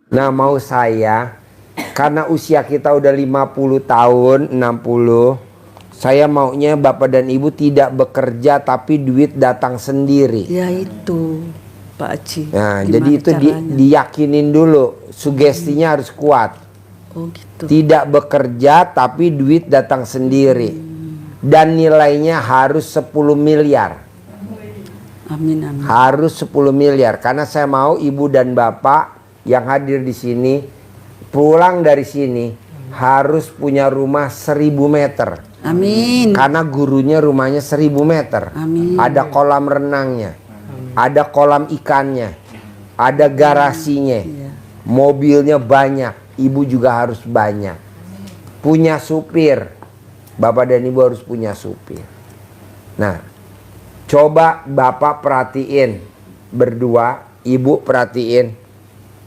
Nah mau saya, karena usia kita udah 50 tahun, 60, saya maunya Bapak dan Ibu tidak bekerja tapi duit datang sendiri. Ya itu Pak Haji. Nah Gimana jadi itu diyakinin dulu, sugestinya harus kuat. Oh gitu. Tidak bekerja tapi duit datang sendiri. Dan nilainya harus 10 miliar. Amin amin. Harus 10 miliar. Karena saya mau Ibu dan Bapak yang hadir di sini pulang dari sini harus punya rumah 1000 meter. Amin. Karena gurunya rumahnya 1000 meter. Amin. Ada kolam renangnya, ada kolam ikannya, ada garasinya, mobilnya banyak. Ibu juga harus banyak. Punya supir. Bapak dan Ibu harus punya supir. Nah, coba Bapak perhatiin berdua, Ibu perhatiin.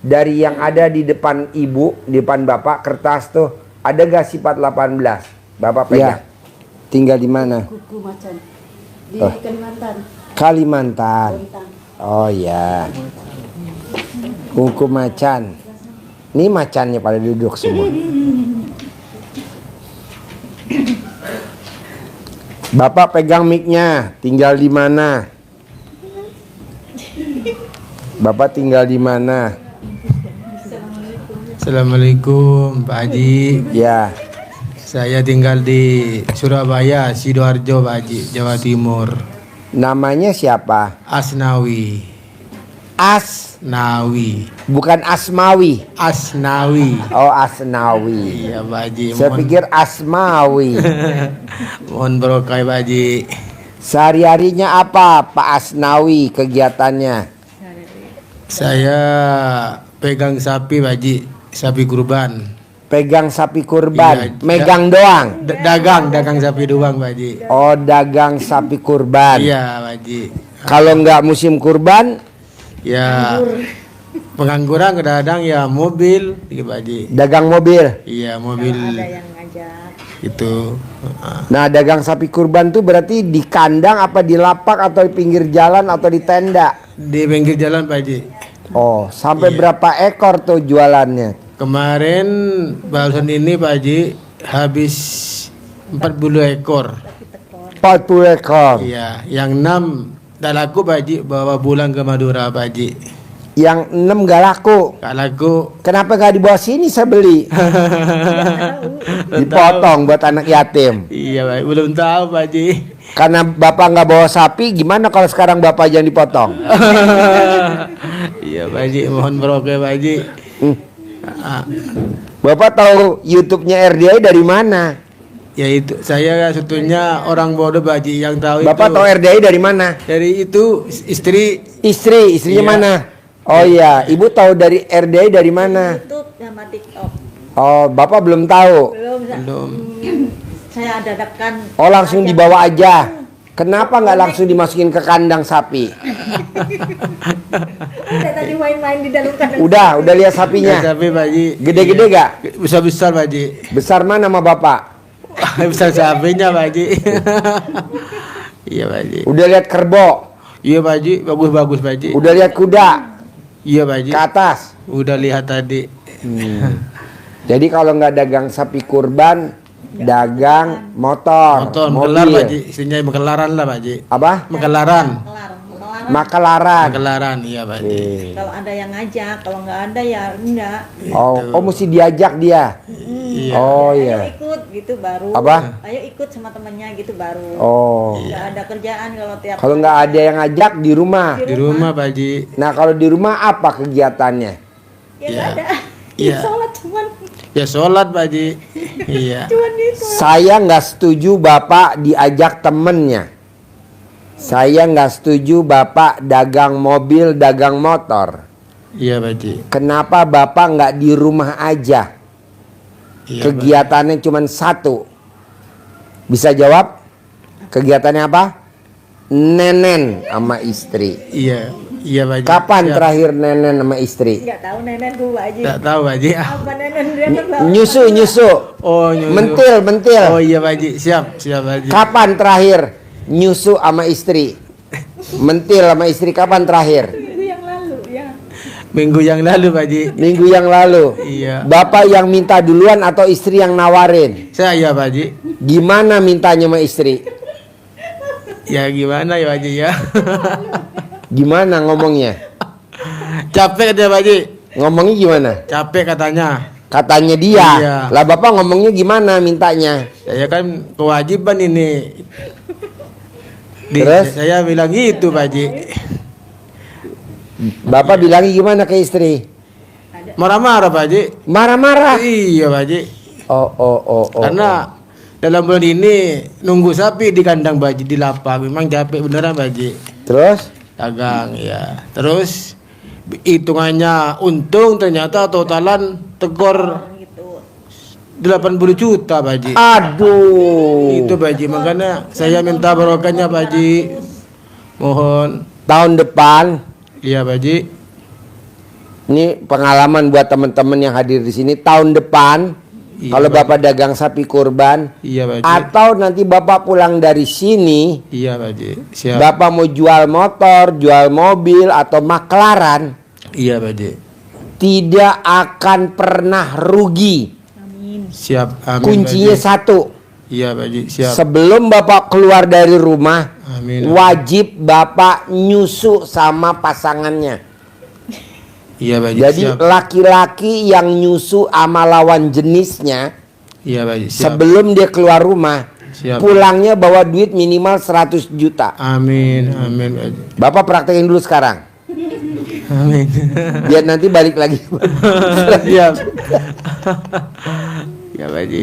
Dari yang ada di depan Ibu, di depan Bapak, kertas tuh, ada gak sifat 18? Bapak pegang. Ya. Tinggal di mana? Kuku macan. Di Kalimantan. Kalimantan. Bontang. Oh ya. Kuku macan. Ini macannya pada duduk semua. Bapak pegang mic-nya. Tinggal di mana? Bapak tinggal di mana? Assalamualaikum Pak Haji. Ya. Saya tinggal di Surabaya, Sidoarjo Pak Haji, Jawa Timur. Namanya siapa? Asnawi. Asnawi. Bukan Asmawi. Asnawi. Oh Asnawi. Iya Pak Haji. Saya pikir Asmawi. Mohon barokah Pak Haji. Sehari-harinya apa Pak Asnawi kegiatannya? Saya pegang sapi Pak Haji, sapi kurban. Pegang sapi kurban, Iya, megang doang. Dagang sapi doang Pak Haji. Oh dagang sapi kurban. Iya Pak Haji. Kalau nggak musim kurban, Ya pengangguran kadang-kadang ya mobil, gitu Pak Haji. dagang mobil. Iya mobil. Ada yang ngajak. Itu. Nah dagang sapi kurban tuh berarti di kandang apa di lapak atau di pinggir jalan atau di tenda? Di pinggir jalan Pak Haji. Oh sampai Iya. berapa ekor tuh jualannya? Kemarin barusan ini Pak Haji habis 40 ekor. 40 ekor. Iya, yang 6 tak laku Pak Haji, bawa pulang ke Madura Pak Haji. Yang 6 gak laku. Tak laku. Kenapa gak dibawa sini saya beli? Dipotong buat anak yatim. Iya Pak, belum tahu Pak Haji. Karena bapak nggak bawa sapi, gimana kalau sekarang bapak yang dipotong? Iya Pak Haji, mohon barokah Pak Haji. Ah, Bapak tahu YouTube-nya RDI dari mana? ya itu saya sebetulnya orang bodoh Pak Haji yang tahu Bapak itu. tahu RDI dari mana? Dari itu istri. Istrinya Iya. mana? Oh iya, ibu tahu dari RDI dari mana? YouTube sama TikTok. Oh, bapak belum tahu. Belum. Saya dadakan. Oh, langsung dibawa aja. Kenapa nggak langsung dimasukin ke kandang sapi? Udah tadi main-main di dalam kandang. Udah lihat sapinya. Ya, tapi Pak Haji. Gede-gede gak? Besar-besar Pak Haji. Besar mana sama bapak? Besar sapinya Pak Haji. Iya Pak Haji. Udah lihat kerbau? Iya Pak Haji, bagus-bagus Pak Haji. Udah lihat kuda? Iya Pak Haji. Ke atas? Udah lihat tadi. Jadi kalau nggak dagang sapi kurban, dagang motor, Motor, mobil. Mekelar Pak Haji. Istilahnya Mekelaran lah Pak Haji. Apa? Mekelaran. Makelaran. Mekelaran, iya Pak Haji. Kalau ada yang ngajak, kalau nggak ada ya enggak. Oh, mesti diajak dia. Iya. Oh Ayo iya. ikut gitu baru. Apa? Ayo ikut sama temennya gitu baru. Oh. Nggak ada kerjaan kalau tiap. Kalau nggak ada yang ngajak di rumah. Di rumah Pak Haji. Nah kalau di rumah apa kegiatannya? Ya nggak ada. Iya. Sholat cuman Ya sholat Pak Haji. Iya. itu. Saya nggak setuju bapak diajak temennya. Saya nggak setuju bapak dagang mobil, dagang motor. Iya Pak Haji. Kenapa bapak nggak di rumah aja? Iya, Kegiatannya cuma satu. Bisa jawab? Kegiatannya apa? Nenen sama istri. Iya. Iya Pak Haji. Kapan Siap. terakhir nenen sama istri? Nggak tahu nenek gua aja. Tak tahu Pak Haji. Apa nenek dia kan tahu. Nyusu. Oh, nyusu. Mentil. Oh iya Pak Haji. Siap Pak Haji. Kapan terakhir nyusu sama istri? Mentil sama istri kapan terakhir? Itu yang lalu ya. Minggu yang lalu Pak Haji. Minggu yang lalu. Iya. Bapak yang minta duluan atau istri yang nawarin? Saya Pak Haji. Gimana mintanya sama istri? Ya gimana ya Pak Haji ya? Gimana ngomongnya? Capek katanya Pak Haji. Ngomongnya gimana? Capek katanya. Katanya dia. Iya. Lah Bapak ngomongnya gimana mintanya? Saya kan kewajiban ini. Terus? Saya bilang gitu Pak Haji. Bapak bilangnya gimana ke istri? Marah-marah Pak Haji. Marah-marah. Iya Pak Haji. Oh. Karena dalam bulan ini nunggu sapi di kandang Pak Haji, di lapak. Memang capek beneran Pak Haji. Terus? Dagang ya. Terus hitungannya untung ternyata totalan tekor gitu. 80 juta Pak Haji. Aduh. Itu Pak Haji, makanya saya minta barokahnya Pak Haji. Mohon. Tahun depan, Iya Pak Haji. ini pengalaman buat teman-teman yang hadir di sini. Tahun depan, Iya, kalau Pak Bapak dagang sapi kurban, Iya Pak Haji. atau nanti Bapak pulang dari sini, Iya Pak Haji. Siap. Bapak mau jual motor, jual mobil, atau maklaran, Iya Pak Haji. tidak akan pernah rugi. Amin. Siap. Amin. Kuncinya Pak Haji. satu. Iya Pak Haji. Siap. Sebelum Bapak keluar dari rumah, Amin. wajib Bapak nyusu sama pasangannya. Iya Pak Haji. Jadi Siap. laki-laki yang nyusu sama lawan jenisnya, Iya Pak Haji. Siap. sebelum dia keluar rumah, Siap. pulangnya bawa duit minimal 100 juta. Amin. Amin Pak Haji. Bapak praktekin dulu sekarang. Amin. Biar nanti balik lagi. Siap. Ya Pak Haji.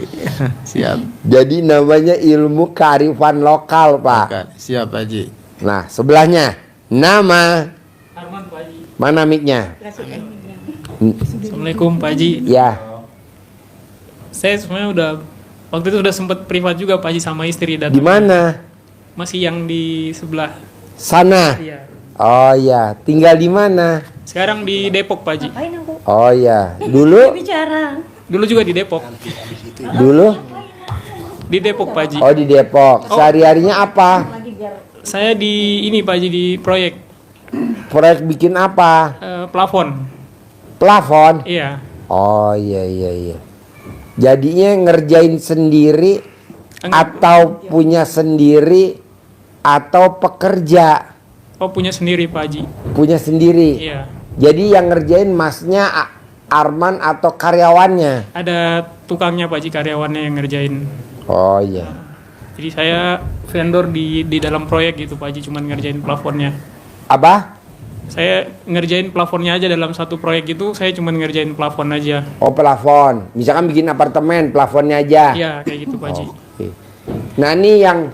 Siap. Jadi namanya ilmu kearifan lokal, Pak. Oke, siap Pak Haji. Nah, sebelahnya nama Arman Pak Haji. mana mic-nya? Assalamualaikum Pak Haji. Ya. Saya sebenarnya udah waktu itu udah sempat privat juga Pak Haji sama istri dan Di mana? masih yang di sebelah. Sana. Iya. Oh ya, tinggal di mana? Sekarang di Depok Pak Haji. Ngapain aku? Oh ya, dulu Bicara. Dulu juga di Depok. dulu. Di Depok Pak Haji. Oh di Depok. Sehari-harinya apa? Lagi biar Saya di ini Pak Haji di proyek Proyek bikin apa? plafon. Plafon. Iya. Oh iya. Jadinya ngerjain sendiri Enggak. atau punya sendiri atau pekerja Oh punya sendiri Pak Haji. punya sendiri. Iya. Jadi yang ngerjain masnya Arman atau karyawannya? Ada tukangnya Pak Haji, karyawannya yang ngerjain. Oh iya. Jadi saya vendor di dalam proyek gitu Pak Haji, cuman ngerjain plafonnya. Apa? Saya ngerjain plafonnya aja dalam satu proyek itu, saya cuman ngerjain plafon aja. Oh plafon. Misalkan bikin apartemen, plafonnya aja. Iya, kayak gitu Pak Haji. Oke. Nah ini yang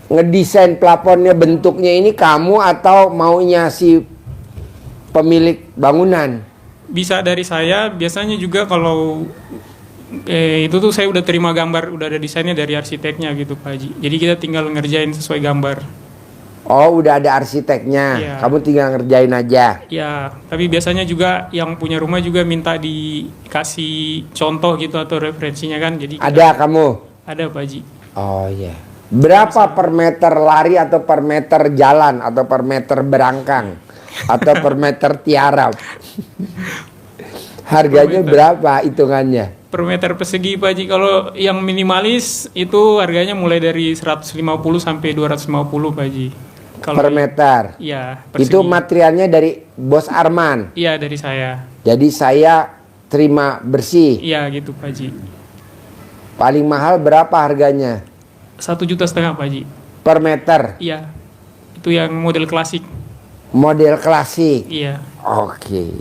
ngedesain plafonnya bentuknya ini kamu atau maunya si pemilik bangunan? Bisa dari saya, biasanya juga kalau itu tuh saya udah terima gambar, udah ada desainnya dari arsiteknya gitu Pak Haji. Jadi kita tinggal ngerjain sesuai gambar. Oh udah ada arsiteknya, Iya. kamu tinggal ngerjain aja. Ya, tapi biasanya juga yang punya rumah juga minta dikasih contoh gitu atau referensinya kan. Jadi kita- Ada kamu? Ada Pak Haji. Oh iya. Berapa per meter lari atau per meter jalan atau per meter berangkang atau per meter tiarap? Harganya Per meter. berapa hitungannya? Per meter persegi Pak Haji, kalau yang minimalis itu harganya mulai dari 150 sampai 250 Pak Haji. Kalau Per meter. Iya, Itu persegi. materialnya dari Bos Arman. Iya, dari saya. Jadi saya terima bersih. Iya, gitu Pak Haji. Paling mahal berapa harganya? 1,5 juta Pak Haji. Per meter. Iya. Itu yang model klasik. Model klasik. Iya. Oke.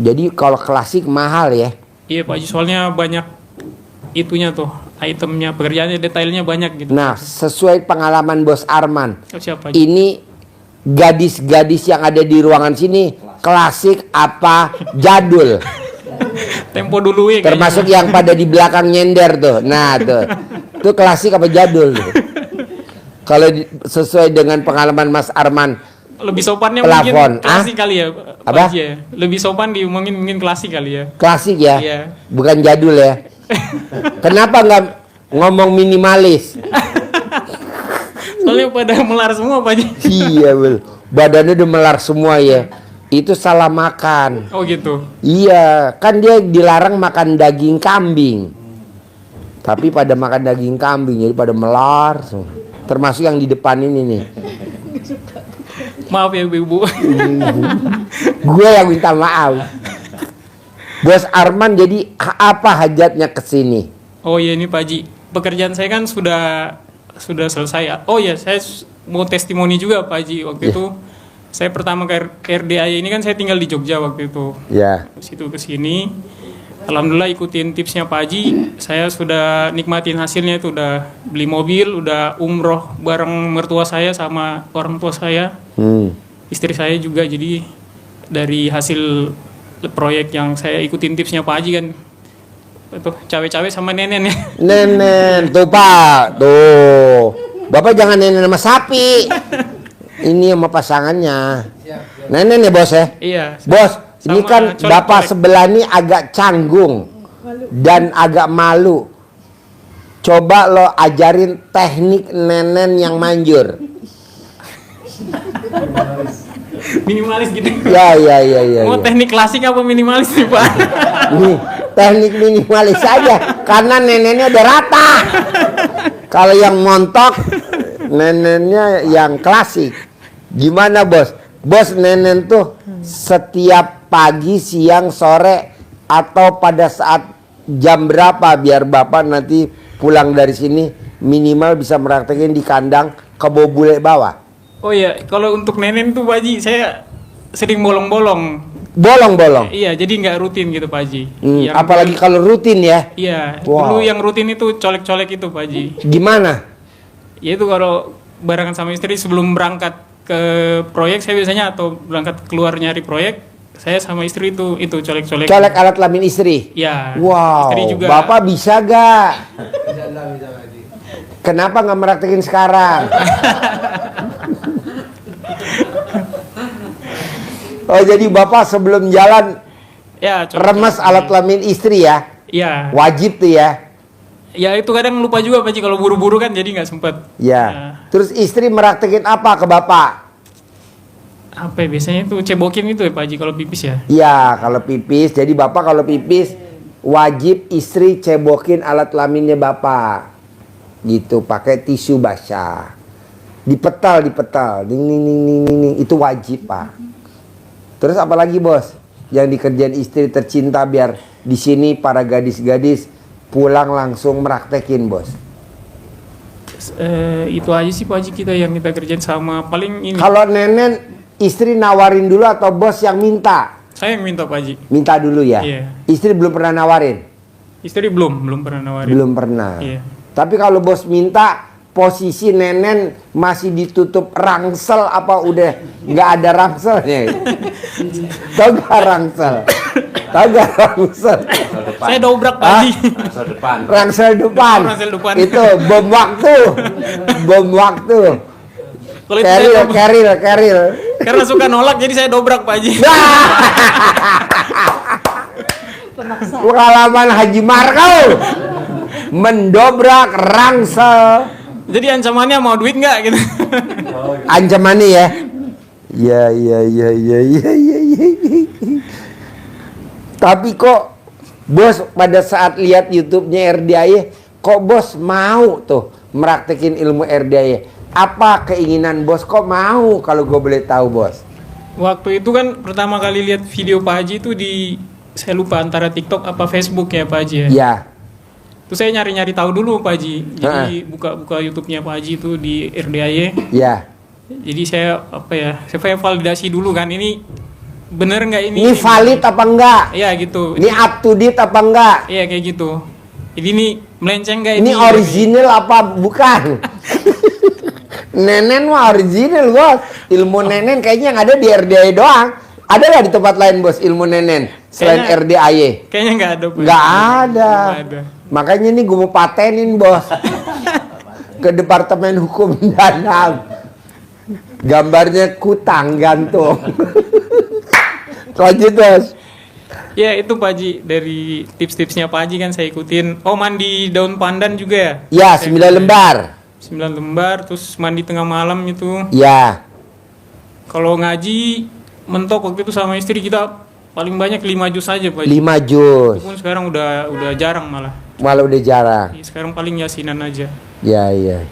Jadi kalau klasik mahal ya. Iya Pak Haji, soalnya banyak itunya tuh, itemnya, pekerjaannya, detailnya banyak gitu. Nah, sesuai pengalaman Bos Arman, Oh, siapa Haji? ini gadis-gadis yang ada di ruangan sini klasik apa jadul? Tempo dulu ya. Termasuk yang pada di belakang nyender tuh. Nah, tuh. Itu klasik apa jadul tuh? Kalau sesuai dengan pengalaman Mas Arman, lebih sopannya Plafon, mungkin klasik kali ya Pak Apa? Haji ya. Lebih sopan diomongin mungkin klasik kali ya. klasik ya? Iya. Bukan jadul ya? Kenapa nggak ngomong minimalis? Soalnya pada melar semua Pak Haji. Iya, Bel. Badannya udah melar semua ya. Itu salah makan. Oh gitu. Iya, kan dia dilarang makan daging kambing. Tapi pada makan daging kambing, jadi pada melar semua. Termasuk yang di depan ini nih. Maaf ya ibu-ibu. Gue yang minta maaf. Bos Arman, jadi apa hajatnya ke sini? Oh iya ini Pak Haji, pekerjaan saya kan sudah selesai. Oh iya, saya mau testimoni juga Pak Haji. Waktu Iya. itu saya pertama ke RDAY ini kan saya tinggal di Jogja waktu itu. Ya. Terus itu ke sini. Alhamdulillah ikutin tipsnya Pak Haji, saya sudah nikmatin hasilnya, itu udah beli mobil, udah umroh bareng mertua saya sama orang tua saya, istri saya juga. Jadi dari hasil proyek yang saya ikutin tipsnya Pak Haji kan, itu cawe-cawe sama nenen ya. Nenen, tuh Pak, tuh. Bapak jangan nenen sama sapi. Ini sama pasangannya. Nenen ya bos ya? Iya. Bos, ini Sama kan colek-colek. bapak sebelah ini agak canggung dan agak malu. Coba lo ajarin teknik nenen yang manjur. Minimalis gitu. Ya. Mau teknik klasik apa minimalis nih Pak? Nih, teknik minimalis aja karena nenennya udah rata. Kalau yang montok, nenennya yang klasik. Gimana bos? Bos, nenen tuh setiap pagi, siang, sore, atau pada saat jam berapa biar bapak nanti pulang dari sini minimal bisa meraktekin di kandang kebo bule bawah. Oh iya, kalau untuk nenen tuh Pak Haji, saya sering bolong-bolong. Bolong-bolong. Iya, jadi nggak rutin gitu Pak Haji. Apalagi kalau rutin ya. Iya, Wow. dulu yang rutin itu colek-colek itu Pak Haji. Gimana? Ya itu kalau barengan sama istri sebelum berangkat ke proyek saya biasanya, atau berangkat keluar nyari proyek, saya sama istri itu colek-colek. Colek alat kelamin istri. Ya. Wow. Istri juga. Bapak bisa gak? Kenapa nggak meraktekin sekarang? Oh, jadi bapak sebelum jalan Ya, remes alat kelamin istri ya? Iya. Wajib tuh ya? Ya itu kadang lupa juga Pak Haji kalau buru-buru kan, jadi nggak sempet. Ya. Terus istri meraktekin apa ke bapak? Apa ya, biasanya itu cebokin itu ya Pak Haji kalau pipis ya. Ya, kalau pipis. Jadi bapak kalau pipis wajib istri cebokin alat kelaminnya bapak. Gitu, pakai tisu basah. Dipetal. Ding, ding, ding, ding, ding, ding. Itu wajib Pak. Terus apa lagi bos? Yang dikerjain istri tercinta biar di sini para gadis-gadis pulang langsung meraktekin bos. Itu aja sih Pak Haji kita yang kita kerjain, sama paling ini. Kalau nenen istri nawarin dulu atau bos yang minta? Saya yang minta Pak Haji. Minta dulu ya? Iya. Istri belum pernah nawarin? Istri belum pernah nawarin. Belum pernah. Iya. Tapi kalau bos minta, posisi nenen masih ditutup rangsel apa udah nggak ada rangselnya? Tahu gak rangsel? Tahu gak rangsel? Saya dobrak Pak Haji. Rangsel depan. Rangsel depan. Itu bom waktu. Bom waktu. Kalau itu saya dobrak. Keril. Karena suka nolak jadi saya dobrak Pak Haji. Pengalaman Haji Markau mendobrak rangsel. Jadi ancamannya mau duit nggak gitu. Ancamannya ya. Ya. Tapi kok bos pada saat lihat YouTube-nya RDAY, kok bos mau tuh meraktekin ilmu RDAY? Apa keinginan bos kok mau, kalau gue boleh tahu bos? Waktu itu kan pertama kali lihat video Pak Haji itu saya lupa antara TikTok apa Facebook ya Pak Haji ya. Ya. Terus saya nyari-nyari tahu dulu Pak Haji. Jadi buka YouTube-nya Pak Haji itu di RDAY. Ya. Jadi saya saya validasi dulu kan, ini bener nggak ini? Ini valid apa enggak? Iya gitu. Ini up to date apa enggak? Iya kayak gitu. Jadi ini melenceng nggak Ini original apa bukan? Nenen mah original bos. Ilmu nenen kayaknya yang ada di RDAY doang. Ada nggak di tempat lain bos ilmu nenen selain RDAY? Kayaknya nggak ada. Pak. Nggak ada. Nggak ada. Makanya ini gue mau patenin bos ke Departemen Hukum dan HAM. Gambarnya kutang gantung. Lanjut bos. Ya itu Pak Haji, dari tips-tipsnya Pak Haji kan saya ikutin. Oh, mandi daun pandan juga ya? Ya, 9 lembar. 9 lembar, terus mandi tengah malam itu. Ya. Kalau ngaji mentok waktu itu sama istri kita paling banyak 5 juz aja Pak Haji. 5 juz. Itu pun sekarang udah jarang malah. Malah udah jarang. Iya, sekarang paling yasinan aja. Ya, iya.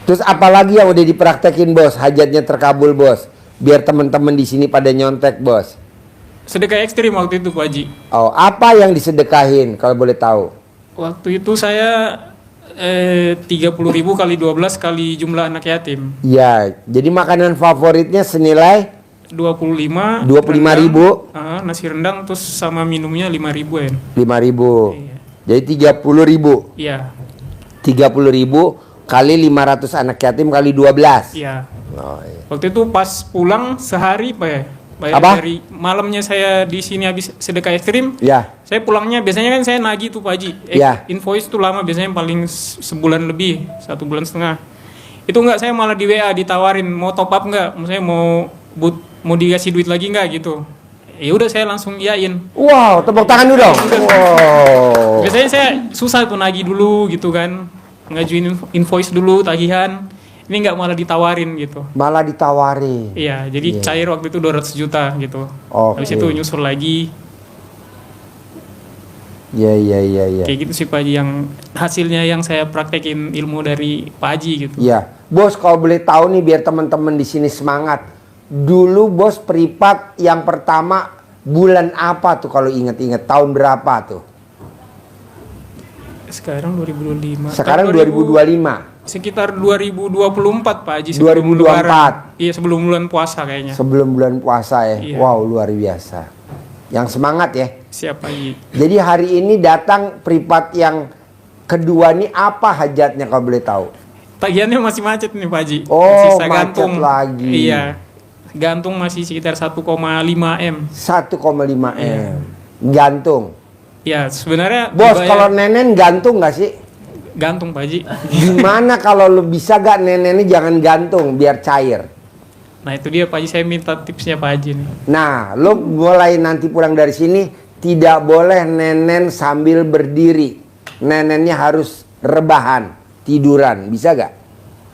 Terus apalagi yang udah dipraktekin bos, hajatnya terkabul bos, biar teman-teman di sini pada nyontek bos. Sedekah ekstrim waktu itu Pak Haji. Oh, apa yang disedekahin kalau boleh tahu? Waktu itu saya 30.000 kali 12 kali jumlah anak yatim. Ya, jadi makanan favoritnya senilai 25 25.000. nasi rendang terus sama minumnya 5.000 ya. 5.000. Iya. Jadi 30.000. Iya. 30.000 kali 500 anak yatim kali 12. Iya. Oh, iya. Waktu itu pas pulang sehari Pak ya. Bayar Apa? dari malamnya saya di sini habis sedekah ekstrim. Ya, Saya pulangnya biasanya kan saya nagih tuh Pak Haji. Ya. Invoice tuh lama biasanya paling sebulan lebih, 1,5 bulan. Itu enggak, saya malah di WA ditawarin mau top up enggak? Maksudnya mau dikasih duit lagi enggak gitu. Ya udah saya langsung iyain. wow, tepuk tangan dulu dong. Wow. Biasanya saya susah tuh nagih dulu gitu kan. Ngajuin invoice dulu tagihan. Ini enggak, malah ditawarin gitu. Malah ditawarin. Iya, jadi Iya. cair waktu itu 200 juta gitu. Oke. Habis itu nyusul lagi. Iya, iya, iya, iya. Kayak gitu sih Pak Haji, yang hasilnya yang saya praktekin ilmu dari Pak Haji gitu. Iya. Bos, kalau boleh tahu nih biar teman-teman di sini semangat. Dulu bos privat yang pertama bulan apa tuh kalau inget-inget, tahun berapa tuh? Sekarang 2025. Sekarang 2000 2025. Sekitar 2024 Pak Haji. 2024. Lebaran. Iya, sebelum bulan puasa kayaknya. Sebelum bulan puasa ya. Iya. Wow, luar biasa. Yang semangat ya. Siapa Haji? Jadi hari ini datang privat yang kedua nih, apa hajatnya kalau boleh tahu? Tagihannya masih macet nih Pak Haji. Oh, Sisa macet gantung lagi. Iya. Gantung masih sekitar 1,5 M. 1,5 Iya. M. Gantung. Ya, sebenarnya Bos, dibayar- kalau nenen gantung nggak sih? gantung Pak Haji. Gimana kalau lu bisa gak nenennya jangan gantung biar cair? Nah, itu dia Pak Haji, saya minta tipsnya Pak Haji nih. Nah, lu mulai nanti pulang dari sini tidak boleh nenen sambil berdiri. Nenennya harus rebahan, tiduran. Bisa gak?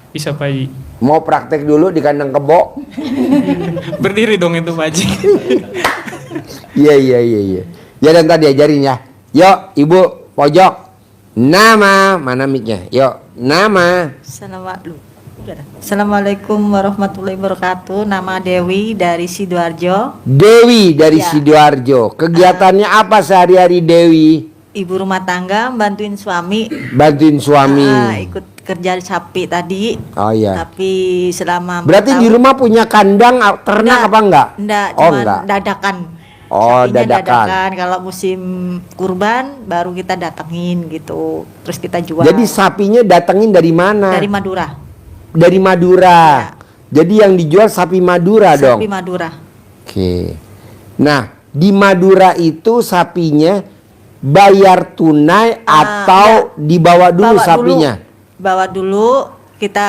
Bisa Pak Haji. Mau praktek dulu di kandang kebo? Berdiri dong itu Pak Haji. Iya, iya, iya, iya. Ya, dan tadi ajarin ya. Yuk, ibu pojok. Nama, mana mic-nya? Yuk, nama. Assalamualaikum warahmatullahi wabarakatuh. Nama Dewi dari Sidoarjo. Dewi dari Ya. Sidoarjo. Kegiatannya apa sehari-hari Dewi? Ibu rumah tangga, bantuin suami. Bantuin suami. Ikut kerja sapi tadi. Oh iya. Tapi selama Berarti di rumah punya kandang ternak apa enggak? Enggak, Oh cuma enggak. dadakan. Oh, Sapinya dadakan. Kalau musim kurban baru kita datengin gitu. Terus kita jual. Jadi sapinya datengin dari mana? dari Madura. Dari Madura. Jadi yang dijual sapi Madura dong. Sapi Madura. Oke. Nah, di Madura itu sapinya bayar tunai atau dibawa dulu sapinya? Bawa dulu, kita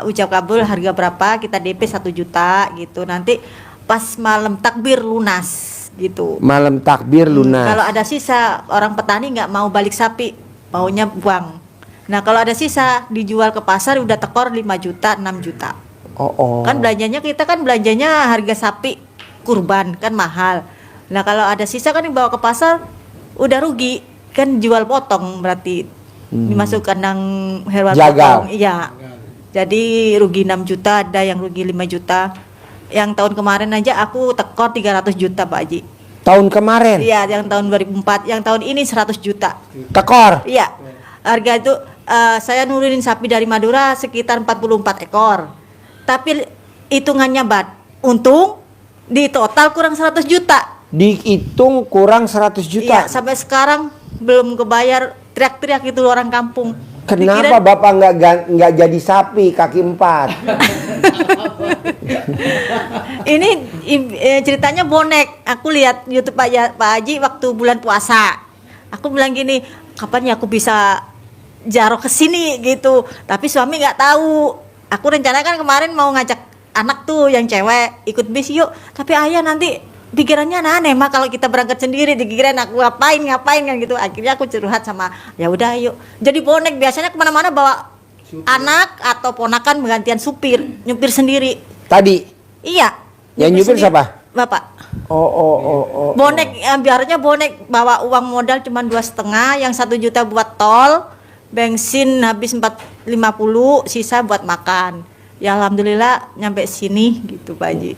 ucap kabul harga berapa, kita DP 1 juta gitu. Nanti pas malam takbir lunas gitu. Malam takbir lunas. Kalau ada sisa, orang petani nggak mau balik sapi, maunya buang. Nah kalau ada sisa dijual ke pasar udah tekor 5 juta, 6 juta. Oh. Kan kita kan belanjanya harga sapi kurban kan mahal. Nah kalau ada sisa kan dibawa ke pasar udah rugi, kan jual potong berarti dimasuk kandang hewan Jagal. potong. Iya. Jadi rugi 6 juta, ada yang rugi 5 juta. Yang tahun kemarin aja aku tekor 300 juta Pak Haji. Tahun kemarin? Iya, yang tahun 2004, yang tahun ini 100 juta. Tekor? Iya. Harga itu saya nurunin sapi dari Madura sekitar 44 ekor. Tapi hitungannya untung di total kurang 100 juta. Dihitung kurang 100 juta. Iya, sampai sekarang belum kebayar, teriak-teriak itu orang kampung. Kenapa Bapak nggak jadi sapi kaki 4? Ini ceritanya bonek. Aku lihat YouTube Pak Haji waktu bulan puasa. Aku bilang gini, kapan ya aku bisa jaro ke sini gitu. Tapi suami nggak tahu. Aku rencana kan kemarin mau ngajak anak tuh yang cewek ikut bis yuk. Tapi ayah nanti pikirannya aneh mah kalau kita berangkat sendiri, dikirain aku ngapain kan gitu. Akhirnya aku curhat sama, ya udah yuk. Jadi bonek biasanya kemana-mana bawa supir. Anak atau ponakan menggantian supir, nyupir sendiri. Tadi? Iya. Yang nyupir siapa? Bapak. Oh. Bonek, biarnya bonek bawa uang modal cuma 2,5, yang 1 juta buat tol, bensin habis 450, sisa buat makan. Ya alhamdulillah nyampe sini gitu Pak Haji.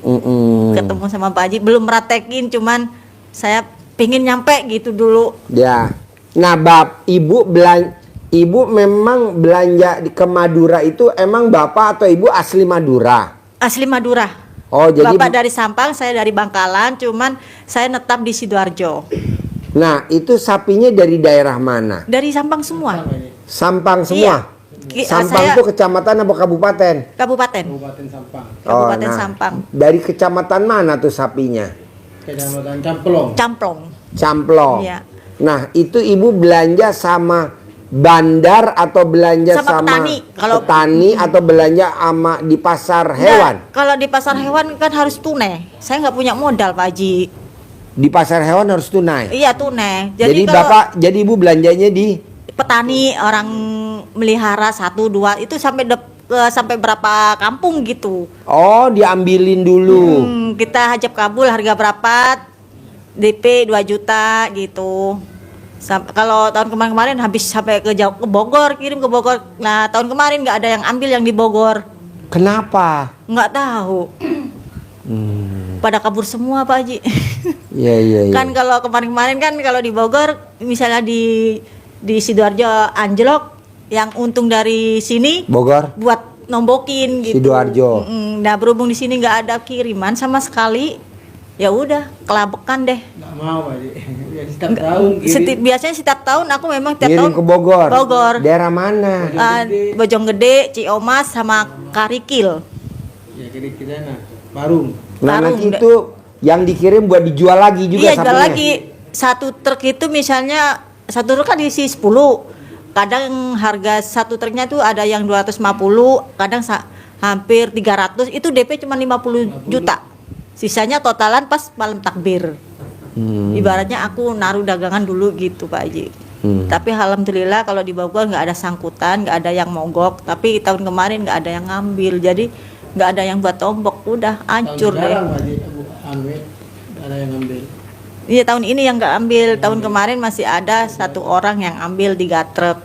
Ketemu sama Pak Haji, belum meratekin, cuman saya pingin nyampe gitu dulu. Ya. Nah, Ibu memang belanja ke Madura itu emang Bapak atau Ibu asli Madura? Asli Madura. Oh, jadi Bapak dari Sampang, saya dari Bangkalan, cuman saya netap di Sidoarjo. Nah, itu sapinya dari daerah mana? Dari Sampang semua. Sampang semua? Sampang Saya itu kecamatan apa kabupaten? Kabupaten. Kabupaten Sampang, Kabupaten nah, Sampang. Dari kecamatan mana tuh sapinya? Kecamatan Camplong. Camplong. Camplong. Iya. Nah, itu Ibu belanja sama bandar atau belanja Sama sama petani. petani atau belanja sama di pasar hewan? Nah, kalau di pasar hewan kan harus tunai. Saya nggak punya modal Pak Haji. Di pasar hewan harus tunai. Iya tunai. Jadi kalau jadi Ibu belanjanya di petani, orang melihara 1, 2 itu sampai berapa kampung gitu. Oh, diambilin dulu. Kita hajab kabul harga berapa? DP 2 juta gitu. Kalau tahun kemarin habis sampai ke Bogor, kirim ke Bogor. Nah, tahun kemarin nggak ada yang ambil yang di Bogor. Kenapa? Nggak tahu. Pada kabur semua Pak Haji. Iya. Kan kalau kemarin-kemarin kan kalau di Bogor misalnya di Sidoarjo anjlok, yang untung dari sini Bogor buat nombokin gitu. Sidoarjo. Nah berhubung di sini nggak ada kiriman sama sekali, ya udah kelabekan deh. Nggak mau Pak Haji. Ya, setiap tahun kirim. Biasanya setiap tahun aku memang tiap Kirim tahun ke Bogor. Bogor. Daerah mana? Bojonggede, Ciomas sama Karikil. Ya kira-kira Parung. Nah, Tarung. nanti itu yang dikirim buat dijual lagi juga Iya, jual sapinya. lagi. Satu truk itu misalnya satu truk kan diisi 10. Kadang harga satu truknya itu ada yang 250, kadang hampir 300. Itu DP cuma 50 juta. Sisanya totalan pas malam takbir. Ibaratnya aku naruh dagangan dulu gitu Pak Haji. Tapi alhamdulillah kalau di Bogor nggak ada sangkutan, nggak ada yang mogok. Tapi tahun kemarin nggak ada yang ngambil, jadi nggak ada yang buat tombok, udah hancur deh. Jarang Pak Haji, ada yang ngambil. Iya tahun ini yang nggak ambil, tahun kemarin masih ada 1 orang yang ambil 3 truk.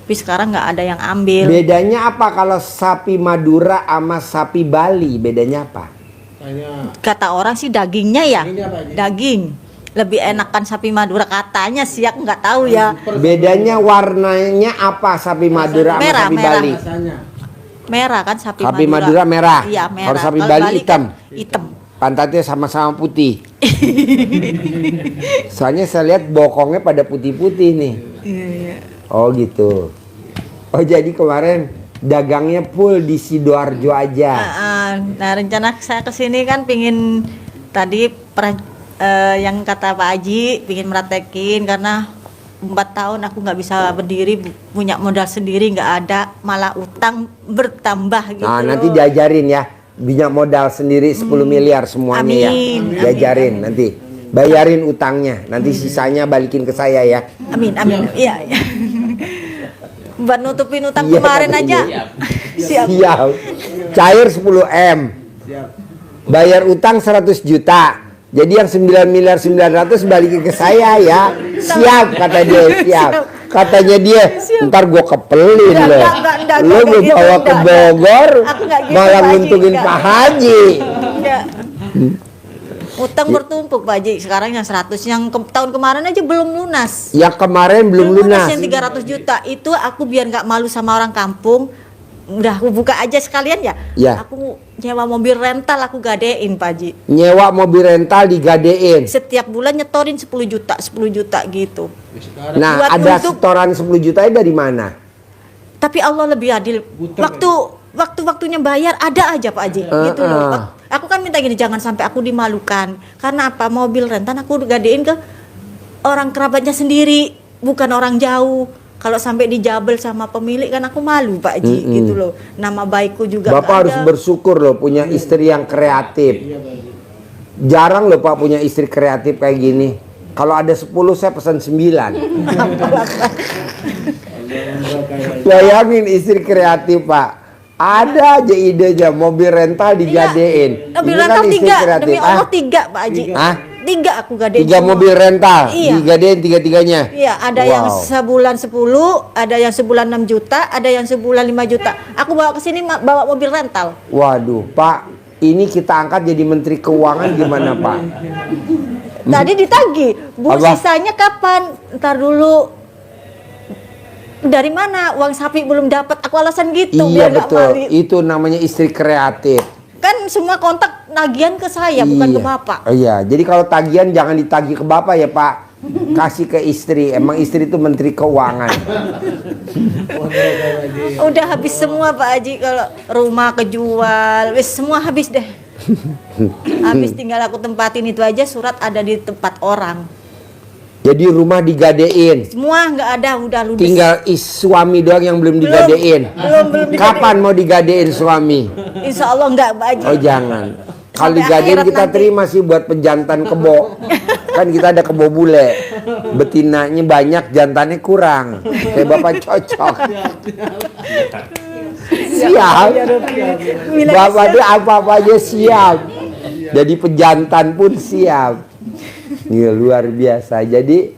Tapi sekarang nggak ada yang ambil. Bedanya apa kalau sapi Madura sama sapi Bali? Bedanya apa? Kayaknya Kata orang sih dagingnya ya, Dagingnya apa aja? daging. Lebih enakan sapi Madura katanya sih, aku nggak tahu ya. Bedanya warnanya apa sapi Madura sama Merah, sapi merah. Bali? rasanya. Merah kan sapi Madura merah. Iya merah. Kalau sapi Kalau Bali kan hitam. hitam. Pantatnya sama-sama putih. Soalnya saya lihat bokongnya pada putih-putih nih. Iya. Oh gitu. Oh jadi kemarin dagangnya full di Sidoarjo aja. Nah rencana saya kesini kan pingin tadi yang kata Pak Haji pingin meratekin karena 4 tahun aku nggak bisa berdiri, punya modal sendiri nggak ada, malah utang bertambah gitu. Nah nanti loh. diajarin ya. Punya modal sendiri 10 miliar semuanya Amin. ya. Diajarin nanti. Bayarin utangnya. Nanti sisanya balikin ke saya ya. Amin. Iya. Buat nutupin utang Iya, kemarin katanya. aja. Siap. Siap. Cair 10 M. Siap. Bayar utang 100 juta. Jadi yang 9.900.000 balikin ke saya ya. Siap kata dia, siap. Katanya dia, ntar gua kepelin Enggak, loh. enggak, Lo kayak gue gitu, bawa ke enggak. Bogor, Aku enggak gitu, malah Pak Haji, nguntungin enggak. Pak Haji. Enggak. Utang bertumpuk Pak Haji. Sekarang yang 100, yang tahun kemarin aja belum lunas. Yang kemarin belum lunas. Yang 300 juta itu aku biar nggak malu sama orang kampung. Udah aku buka aja sekalian ya. Ya. Aku nyewa mobil rental, aku gadein Pak Haji. Nyewa mobil rental digadein. Setiap bulan nyetorin 10 juta gitu. Sekarang Nah, Buat ada untuk- setoran 10 juta dari mana? Tapi Allah lebih adil. Waktu-waktunya bayar ada aja Pak Haji, gitu loh. Aku kan minta gini, jangan sampai aku dimalukan. Karena apa? Mobil rental aku gadein ke orang kerabatnya sendiri, bukan orang jauh. Kalau sampai dijabel sama pemilik kan aku malu Pak Haji, gitu loh. Nama baikku juga Bapak nggak harus ada. bersyukur loh punya istri yang kreatif. Jarang loh Pak punya istri kreatif kayak gini. Kalau ada 10 saya pesan 9. Bayangin istri kreatif Pak. Ada aja idenya mobil rental digadein. Mobil Ini rental kan istri 3, kreatif. demi Allah 3 Pak Haji. Hah? 3 aku gadein 3 semua. mobil rental Iya. digadein 3-3-nya. Iya, ada yang sebulan 10, ada yang sebulan 6 juta, ada yang sebulan 5 juta. Aku bawa ke sini bawa mobil rental. Waduh, Pak, ini kita angkat jadi Menteri Keuangan gimana, Pak? Tadi ditagih, Bu, Apa? sisanya kapan? Ntar dulu. Dari mana? Uang sapi belum dapat. Aku alasan gitu Iya biar nggak betul, malu. itu namanya istri kreatif. Kan semua kontak nagihan ke saya, bukan ke Bapak. Iya, jadi kalau tagihan jangan ditagih ke Bapak ya, Pak. Kasih ke istri. Emang istri itu Menteri Keuangan. Udah habis semua Pak Haji, kalau rumah kejual, wis semua habis deh. Habis tinggal aku tempatin itu aja, surat ada di tempat orang. Jadi rumah digadein. Semua nggak ada, udah ludes. Tinggal suami doang yang belum digadein. belum digadein. Kapan mau digadein suami? Insya Allah nggak Pak Haji. Oh jangan. Kalau Sampai digadein akhirat kita nanti. terima sih buat pejantan kebo. Kan kita ada kebo bule. Betinanya banyak, jantannya kurang. Kayak Bapak cocok. Siap. Bapak dia apa-apa aja siap. Jadi pejantan pun siap. Iya, luar biasa. Jadi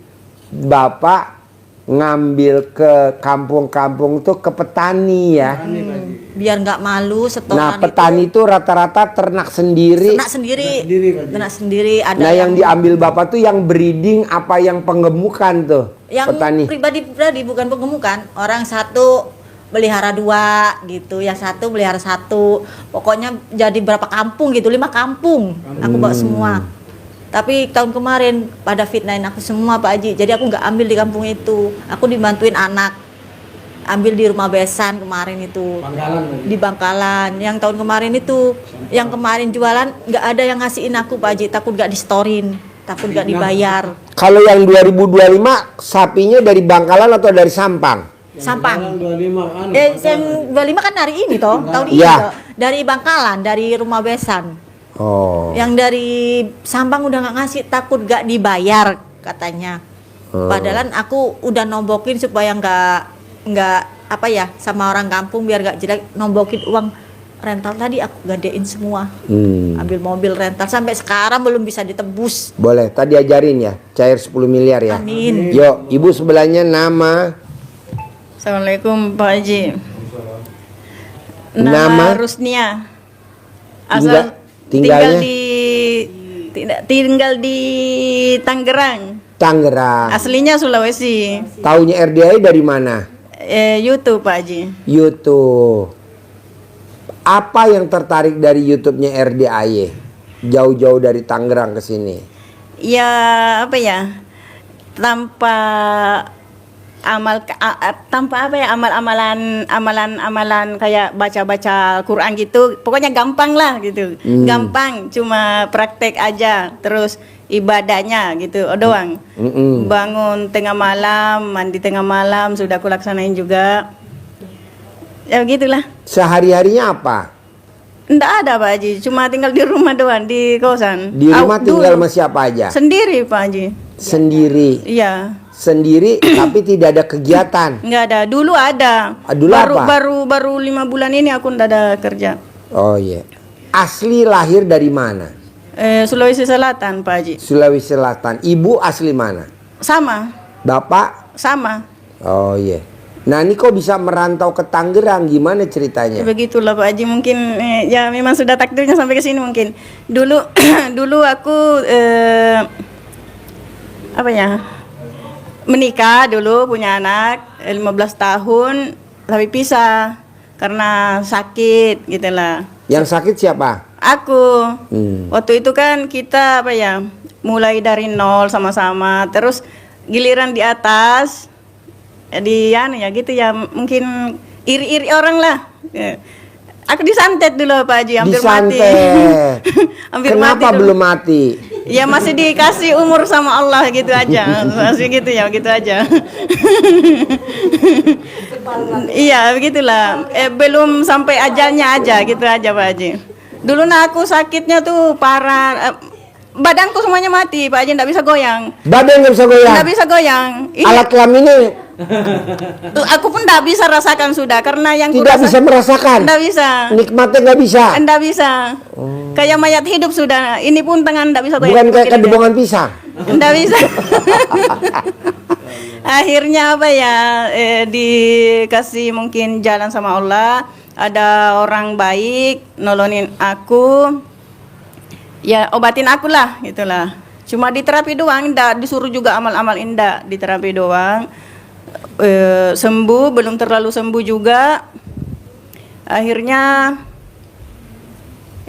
Bapak ngambil ke kampung-kampung tuh ke petani ya. Biar nggak malu setoran. Nah, petani itu rata-rata ternak sendiri. Ternak sendiri ada Nah, yang diambil Bapak tuh yang breeding apa yang penggemukan tuh? yang Petani. pribadi bukan penggemukan. Orang satu pelihara 2 gitu, yang satu pelihara 1. Pokoknya jadi berapa kampung gitu, 5 kampung. Aku bawa semua. Tapi tahun kemarin pada fitnahin aku semua Pak Haji. Jadi aku nggak ambil di kampung itu. Aku dibantuin anak. Ambil di rumah besan kemarin itu. Di Bangkalan. Yang tahun kemarin itu, yang kemarin jualan nggak ada yang ngasihin aku Pak Haji. Takut nggak di-storein, takut nggak dibayar. Kalau yang 2025 sapinya dari Bangkalan atau dari Sampang? Sampang. 25 Yang 25 kan hari ini toh, tahun ini Iya. toh. Dari Bangkalan, dari rumah besan. Oh. Yang dari Sampang udah nggak ngasih, takut nggak dibayar katanya. Padahal aku udah nombokin supaya nggak apa ya sama orang kampung biar nggak jelek, nombokin uang rental tadi aku gadein semua. Ambil mobil rental sampai sekarang belum bisa ditebus. Boleh, tadi ajarin ya, cair 10 miliar ya. Amin. Yuk, ibu sebelahnya nama. Assalamualaikum Pak Haji. Nama? Nama Rusnia. Tinggalnya? Tinggal di Tangerang. Tangerang. Aslinya Sulawesi. Taunya RDI dari mana? YouTube Pak Haji. YouTube. Apa yang tertarik dari YouTube-nya RDAY? Jauh-jauh dari Tangerang ke sini. Ya apa ya? Tanpa amalan kayak baca-baca Quran gitu, pokoknya gampang lah gitu. Gampang, cuma praktek aja, terus ibadahnya gitu doang. Bangun tengah malam, mandi tengah malam sudah aku laksanain juga. Ya gitulah. Sehari-harinya apa? Nggak ada Pak Haji, cuma tinggal di rumah doang, di kosan. Di rumah tinggal Dulu. sama siapa aja? Sendiri Pak Haji. Sendiri. Iya. Sendiri tapi tidak ada kegiatan. Nggak ada. Dulu ada. Dulu apa? Baru 5 bulan ini aku nggak ada kerja. Oh iya. Asli lahir dari mana? Sulawesi Selatan Pak Haji. Sulawesi Selatan. Ibu asli mana? Sama. Bapak? Sama. Oh iya. Nah ini kok bisa merantau ke Tangerang? Gimana ceritanya? Begitulah Pak Haji, mungkin ya memang sudah takdirnya sampai ke sini mungkin. Dulu dulu aku apa ya? Menikah dulu, punya anak 15 tahun, tapi pisah karena sakit gitu lah. Yang sakit siapa? Aku. Waktu itu kan kita apa ya? Mulai dari nol sama-sama, terus giliran di atas ya gitu ya, mungkin iri-iri orang lah. Aku disantet dulu Pak Haji, hampir mati. Disantet. Hampir Kenapa mati dulu. belum mati? Ya masih dikasih umur sama Allah gitu aja. Masih gitu ya, gitu aja. Iya, begitulah. Belum sampai ajalnya aja gitu aja Pak Haji. Dulu nah aku sakitnya tuh parah. Badanku semuanya mati Pak Haji, nggak bisa goyang. Badan nggak bisa goyang. Nggak bisa goyang. Ini Alat kelaminnya Aku pun tidak bisa rasakan sudah karena yang Tidak bisa merasakan. Tidak bisa. Nikmatnya nggak bisa. Tidak bisa. Kayak mayat hidup sudah. Ini pun tangan tidak bisa. Bukan kayak kedubongan pisang. Tidak bisa. Akhirnya apa ya? Dikasih mungkin jalan sama Allah. Ada orang baik nolongin aku. Ya obatin aku lah, gitulah. Cuma di terapi doang, ndak disuruh juga amal-amal indah, di terapi doang. Sembuh, belum terlalu sembuh juga. Akhirnya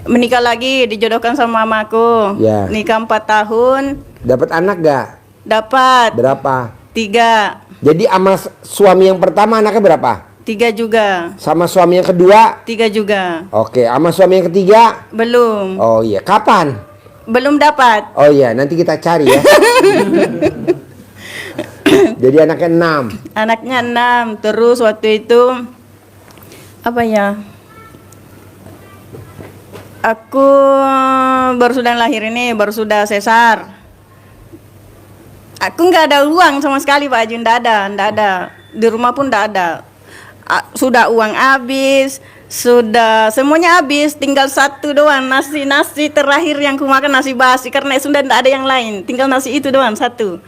menikah lagi, dijodohkan sama mamaku. Ya. Nikah 4 tahun, Dapat anak gak? dapat Berapa? 3. Jadi sama suami yang pertama anaknya berapa? 3 juga. Sama suami yang kedua? 3 juga. Oke, sama suami yang ketiga? Belum. Oh iya, kapan? Belum dapat. Oh iya, nanti kita cari ya. Jadi anaknya 6. Anaknya 6. Terus waktu itu apa ya? Aku baru sudah lahir ini, baru sudah sesar. Aku nggak ada uang sama sekali Pak Haji, nggak ada. Di rumah pun nggak ada. Sudah uang habis, sudah semuanya habis, tinggal satu doang, nasi terakhir yang ku makan nasi basi karena sudah nggak ada yang lain, tinggal nasi itu doang satu.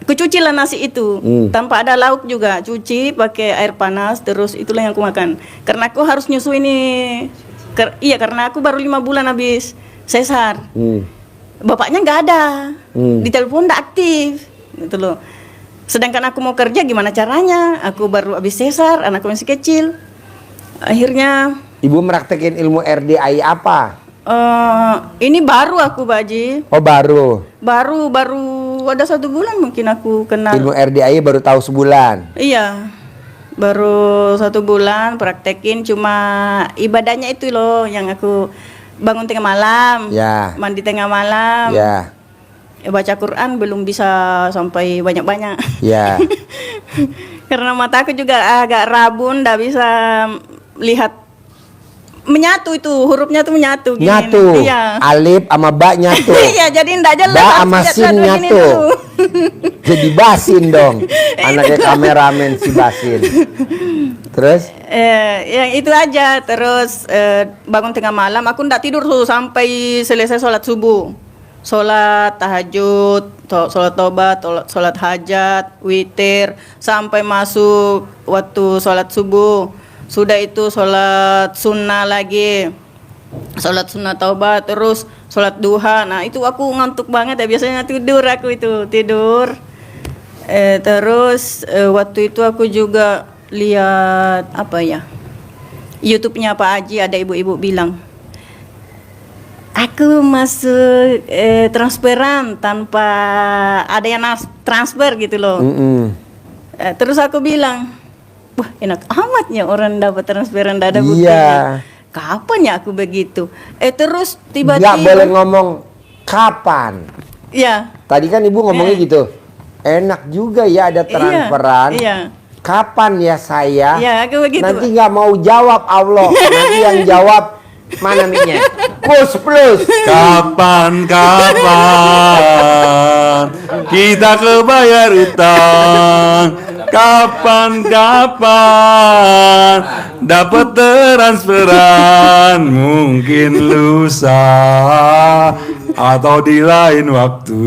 Ku cuci lah nasi itu, tanpa ada lauk juga, cuci pakai air panas, terus itulah yang ku makan. Karena aku harus nyusu ini, iya karena aku baru 5 bulan habis sesar. Bapaknya nggak ada, di telepon nggak aktif, gitu loh. Sedangkan aku mau kerja gimana caranya? Aku baru habis sesar, anakku masih kecil. Akhirnya Ibu meraktekin ilmu RDI apa? ini baru aku Pak Haji. Oh baru. Baru ada 1 bulan mungkin aku kenal. Ilmu RDI baru tahu sebulan. Iya, baru 1 bulan praktekin, cuma ibadahnya itu loh yang aku bangun tengah malam, Ya. mandi tengah malam, Ya, baca Quran belum bisa sampai banyak-banyak. ya. Karena mataku juga agak rabun, ndak bisa lihat menyatu itu, hurufnya tuh menyatu gini. Nyatu. Iya. Alif sama ba nyatu. Iya, jadi ndak jelas. Ba harus sama lihat sin gini nyatu. tuh. Jadi basin dong. Anaknya kameramen si basin. Terus? Yang itu aja. Terus bangun tengah malam, aku ndak tidur tuh sampai selesai sholat subuh, sholat tahajud, sholat tobat, sholat hajat, witir, sampai masuk waktu sholat subuh. Sudah itu sholat sunnah lagi, sholat sunnah taubat, terus sholat duha. Nah itu aku ngantuk banget ya, biasanya tidur aku itu tidur. Terus waktu itu aku juga lihat apa ya, YouTube-nya Pak Haji, ada ibu-ibu bilang, aku masuk transferan tanpa ada yang transfer gitu loh. Terus aku bilang, wah enak amatnya orang dapat transferan, nggak ada buktinya. Iya. Kapan ya aku begitu? Terus tiba-tiba. Nggak boleh ngomong kapan. Ya. Tadi kan ibu ngomongnya gitu. Enak juga ya ada transferan. Iya. Kapan ya saya? Iya, aku begitu. Nanti nggak mau jawab Allah. Nanti yang jawab mana mic-nya? Plus. Kapan kita kebayar utang? Kapan dapat transferan? Mungkin lusa atau di lain waktu.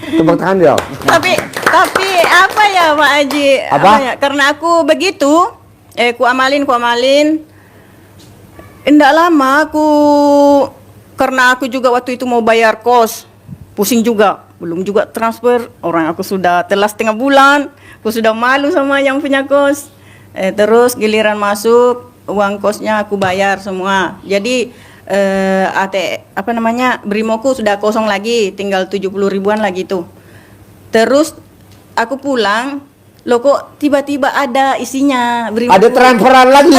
Tepuk tangan dong. Tapi apa ya Pak Haji? Apa? Ya? Karena aku begitu, ku amalin. Enggak lama karena aku juga waktu itu mau bayar kos, pusing juga, belum juga transfer, orang aku sudah telah 1/2 bulan, aku sudah malu sama yang punya kos. Terus giliran masuk, uang kosnya aku bayar semua. Jadi Brimoku sudah kosong lagi, tinggal 70 ribuan lagi tuh. Terus aku pulang, loh kok tiba-tiba ada isinya Brimoku. Ada transferan lagi.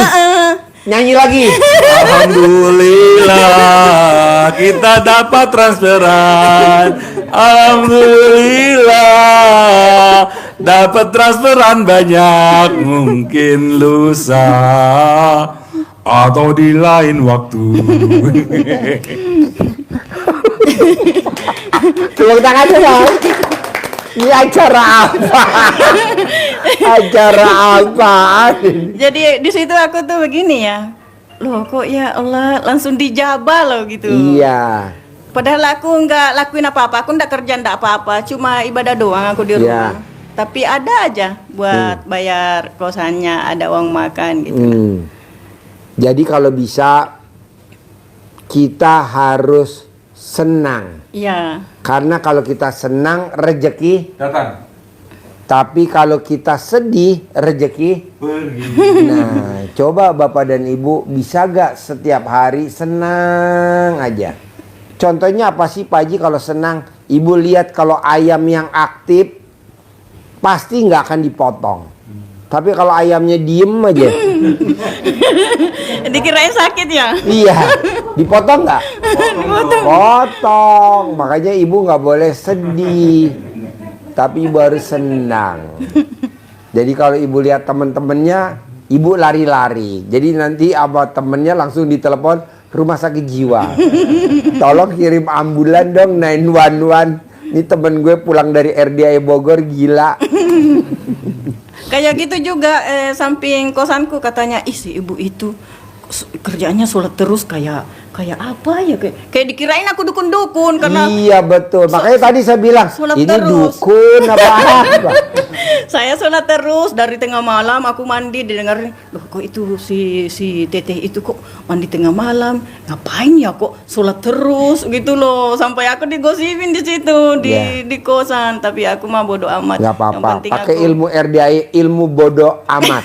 Nyanyi lagi. Alhamdulillah kita dapat transferan. Alhamdulillah dapat transferan banyak. Mungkin lusa atau di lain waktu. Tepuk tangan aja dong. Ini acara apa? Acara apa? Jadi di situ aku tuh begini ya. Loh kok ya Allah langsung dijabah loh gitu. Iya. Padahal aku nggak lakuin apa-apa, aku nggak kerja nggak apa-apa, cuma ibadah doang aku di rumah. Iya. Tapi ada aja buat bayar kosannya, ada uang makan gitu. Jadi kalau bisa kita harus senang. Iya. Karena kalau kita senang rezeki, Datang. tapi kalau kita sedih rezeki. Pergi. Nah, coba Bapak dan Ibu bisa gak setiap hari senang aja. Contohnya apa sih Pak Haji kalau senang? Ibu lihat kalau ayam yang aktif pasti nggak akan dipotong. Tapi kalau ayamnya diem aja, Dikirain sakit ya? iya, dipotong nggak? Potong. Makanya ibu nggak boleh sedih, tapi ibu harus senang. Jadi kalau ibu lihat temen-temennya, ibu lari-lari. Jadi nanti sama temennya langsung ditelepon rumah sakit jiwa. Tolong kirim ambulan dong 911. Ini temen gue pulang dari RDI Bogor gila. Kayak gitu juga samping kosanku katanya, ih si ibu itu kerjanya sholat terus kayak apa ya, kayak dikirain aku dukun-dukun karena Iya betul. Makanya tadi saya bilang sholat ini terus. dukun apa? saya sholat terus dari tengah malam aku mandi didengarin, loh kok itu si teteh itu kok mandi tengah malam, ngapain ya kok sholat terus gitu loh, sampai aku digosipin di situ di kosan, tapi aku mah bodo amat. Nggak Yang apa-apa. penting Pakai aku- ilmu RDI, ilmu bodoh amat.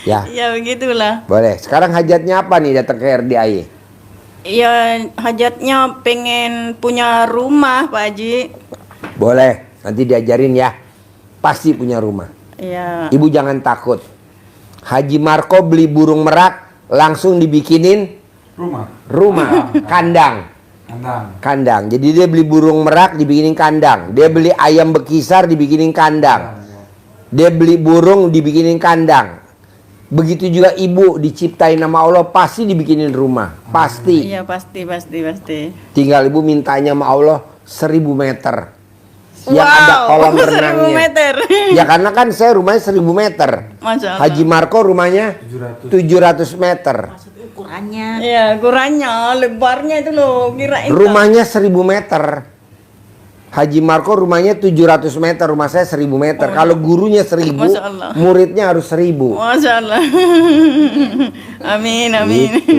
Ya, Ya begitulah. boleh. Sekarang hajatnya apa nih datang ke RDI? Ya hajatnya pengen punya rumah Pak Haji. Boleh. Nanti diajarin ya. Pasti punya rumah. Ya. Ibu jangan takut. Haji Marco beli burung merak langsung dibikinin rumah, kandang. Kandang. Jadi dia beli burung merak dibikinin kandang. Dia beli ayam bekisar dibikinin kandang. Dia beli burung dibikinin kandang. Begitu juga ibu diciptain nama Allah pasti dibikinin rumah. Pasti. Iya pasti. Tinggal ibu mintanya sama Allah 1000 meter. Yang Wow, ada kolam 1000 renangnya. meter. Ya karena kan saya rumahnya 1000 meter. Masya Allah. Haji Marco rumahnya 700 meter. Ukurannya. Iya ukurannya, lebarnya itu loh kirain. Rumahnya 1000 meter. Haji Marco rumahnya 700 meter, rumah saya 1000 meter. Kalau gurunya 1000, Masya Allah. muridnya harus 1000. Masya Allah. Amin. Gitu.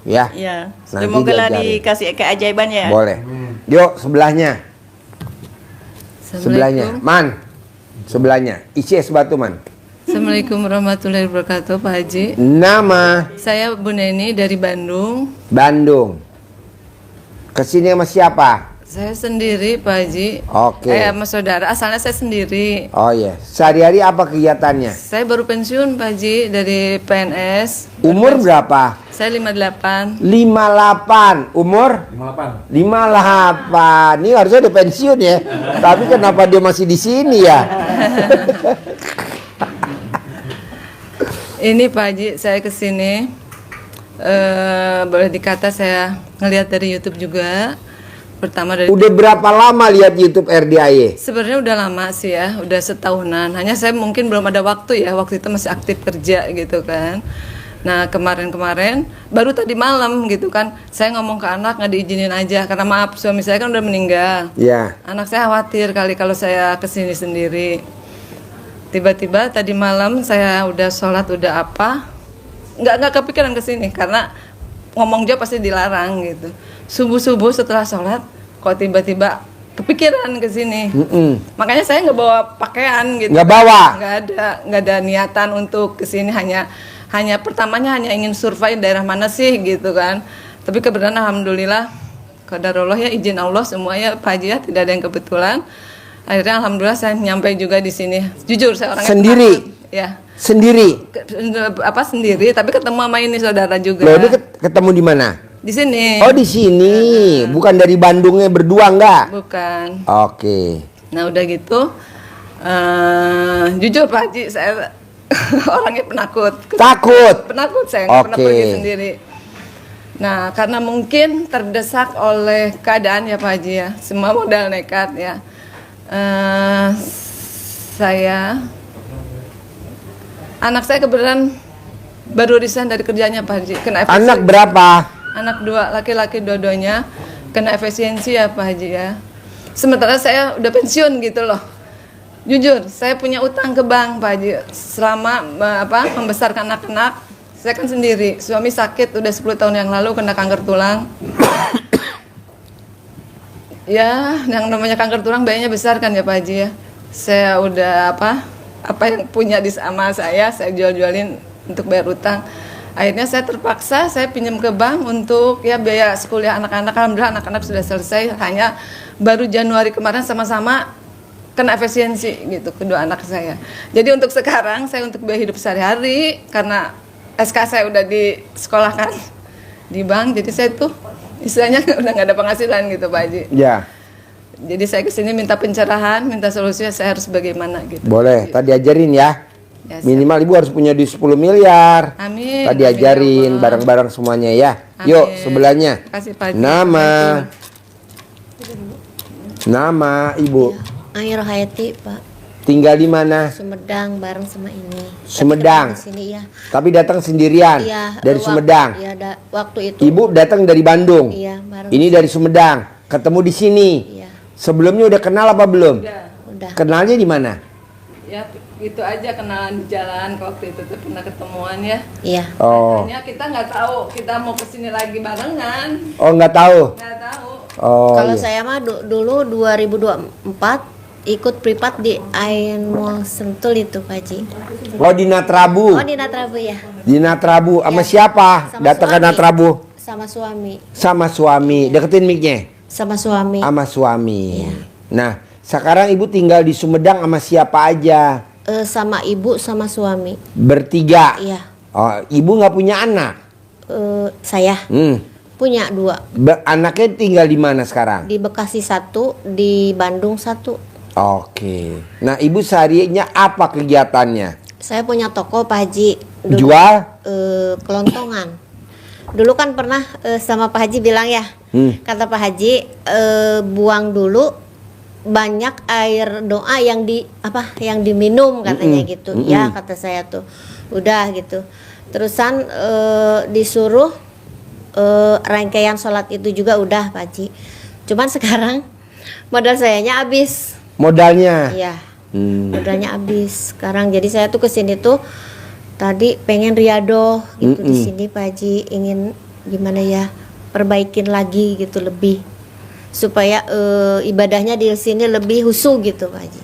Ya. Ya, Nanti semoga lah diajarin. dikasih keajaiban ya. Boleh. Yuk sebelahnya. Sebelahnya. Man. Sebelahnya. Isi es batu man. Assalamualaikum warahmatullahi wabarakatuh Pak Haji. Nama Saya Bu Neni dari Bandung. Bandung. Kesini sama siapa? Saya sendiri Pak Haji. Oke. Sama saudara, asalnya saya sendiri. Oh iya. Sehari-hari apa kegiatannya? Saya baru pensiun Pak Haji dari PNS. Umur berapa? Saya 58. 58. Umur? 58. Ini harusnya udah pensiun ya. Tapi kenapa dia masih di sini ya? Ini Pak Haji, saya kesini boleh dikata saya ngelihat dari YouTube juga. Pertama dari Udah berapa lama lihat YouTube RDIY? sebenarnya udah lama sih ya, udah setahunan. Hanya saya mungkin belum ada waktu ya, waktu itu masih aktif kerja gitu kan. Nah kemarin-kemarin baru tadi malam gitu kan, saya ngomong ke anak nggak diizinin aja karena maaf suami saya kan udah meninggal. Ya. Anak saya khawatir kali kalau saya kesini sendiri. Tiba-tiba tadi malam saya udah sholat udah apa, nggak kepikiran kesini karena ngomong jawab pasti dilarang gitu. Subuh setelah sholat kok tiba-tiba kepikiran kesini. Makanya saya nggak bawa pakaian gitu. Nggak bawa? Nggak ada niatan untuk kesini, hanya pertamanya hanya ingin survei daerah mana sih gitu kan. Tapi kebetulan alhamdulillah qadarullah ya, izin Allah semuanya Pak Haji ya, tidak ada yang kebetulan. Akhirnya alhamdulillah saya nyampe juga di sini. Jujur saya orangnya Sendiri? penakut. Ya. Sendiri? Sendiri tapi ketemu sama ini saudara juga. Loh, ini ketemu di mana? Di sini. Oh, di sini. Bukan dari Bandungnya berdua enggak? Bukan. Oke. Nah udah gitu, jujur Pak Haji saya orangnya penakut. Takut? Penakut saya nggak pernah Oke. pergi sendiri. Nah karena mungkin terdesak oleh keadaan ya Pak Haji ya, semua modal nekat ya. Anak saya kebetulan baru resign dari kerjanya Pak Haji, kena efisiensi. Anak berapa? Anak 2, laki-laki dua-duanya kena efisiensi ya Pak Haji ya. Sementara saya udah pensiun gitu loh. Jujur, saya punya utang ke bank Pak Haji selama membesarkan anak-anak. Saya kan sendiri, suami sakit udah 10 tahun yang lalu kena kanker tulang. Ya, yang namanya kanker tulang biayanya besar kan ya Pak Haji ya. Saya udah apa yang punya di sama saya jual-jualin untuk bayar utang. Akhirnya saya terpaksa saya pinjam ke bank untuk ya biaya sekolah anak-anak. Alhamdulillah anak-anak sudah selesai, hanya baru Januari kemarin sama-sama kena efisiensi gitu kedua anak saya. Jadi untuk sekarang saya untuk biaya hidup sehari-hari karena SK saya udah disekolahkan di bank, jadi saya tuh istilahnya udah nggak ada penghasilan gitu Pak Haji. Ya. Jadi saya kesini minta pencerahan, minta solusinya saya harus bagaimana gitu. Boleh, tadi ajarin ya. Ya, siap. Minimal ibu harus punya di 10 miliar. Amin. Tadi Amin, ajarin ya Allah. bareng-bareng semuanya ya. Amin. Yuk sebelahnya. Terima kasih, Pak Haji. Nama ibu. Air Hayati Pak, Tinggal di mana? Sumedang bareng sama ini. Sumedang. Tapi ketemu di sini ya. Tapi datang sendirian Iya. dari Sumedang. Iya, waktu itu. Ibu datang dari Bandung. Iya, bareng. Ini dari Sumedang. Ketemu di sini. Iya, Sebelumnya udah kenal apa belum? udah. Kenalnya di mana? Ya itu aja kenalan di jalan waktu itu tuh pernah ketemuan ya. Iya. Oh, Hanya kita nggak tahu kita mau kesini lagi barengan, oh nggak tahu. nggak tahu. Oh, Kalau iya. saya mah dulu 2024 ikut privat di Ain Mall Sentul itu Pak Haji. Oh di Natrabu. Oh di Natrabu ya. Di Natrabu sama Iya. siapa? Sama Datang ke suami. Natrabu Sama suami. sama suami. Deketin mic-nya. Sama suami. Sama suami. Iya. Nah, sekarang ibu tinggal di Sumedang sama siapa aja? Sama ibu sama suami. Bertiga. Iya. Oh, ibu nggak punya anak? Saya punya 2. Anaknya tinggal di mana sekarang? Di Bekasi 1, di Bandung 1. Oke. Nah, ibu seharinya apa kegiatannya? Saya punya toko Pak Haji. Jual? Kelontongan. Dulu kan pernah sama Pak Haji bilang ya, kata Pak Haji buang dulu banyak air doa yang diminum katanya gitu. Ya kata saya tuh, udah gitu. Terusan disuruh rangkaian sholat itu juga udah Pak Haji. Cuman sekarang modal sayanya habis. Modalnya? Iya. Modalnya habis sekarang. Jadi saya tuh kesini tuh tadi pengen riadoh gitu di sini Pak Haji, ingin gimana ya perbaikin lagi gitu lebih supaya ibadahnya di sini lebih husu gitu Pak Haji.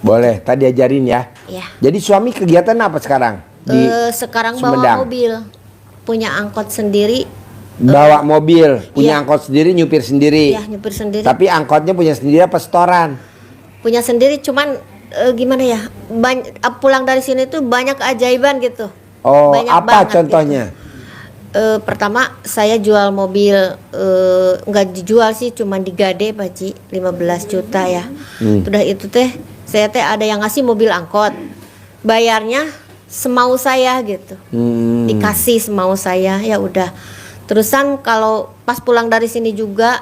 Boleh, tadi ajarin ya. Ya. Jadi suami kegiatan apa sekarang? Di Sekarang Sumedang. bawa mobil, punya angkot sendiri. Bawa mobil, punya Iya. angkot sendiri, nyupir sendiri. Ya nyupir sendiri. Tapi angkotnya punya sendiri apa setoran? Punya sendiri, cuman gimana ya, pulang dari sini tuh banyak keajaiban gitu. Oh, Banyak apa banget contohnya? gitu. Pertama saya jual mobil, nggak dijual sih, cuma digade Pak Haji, 15 juta ya. Udah itu teh saya teh ada yang ngasih mobil angkot, bayarnya semau saya gitu, dikasih semau saya, ya udah. Terusan kalau pas pulang dari sini juga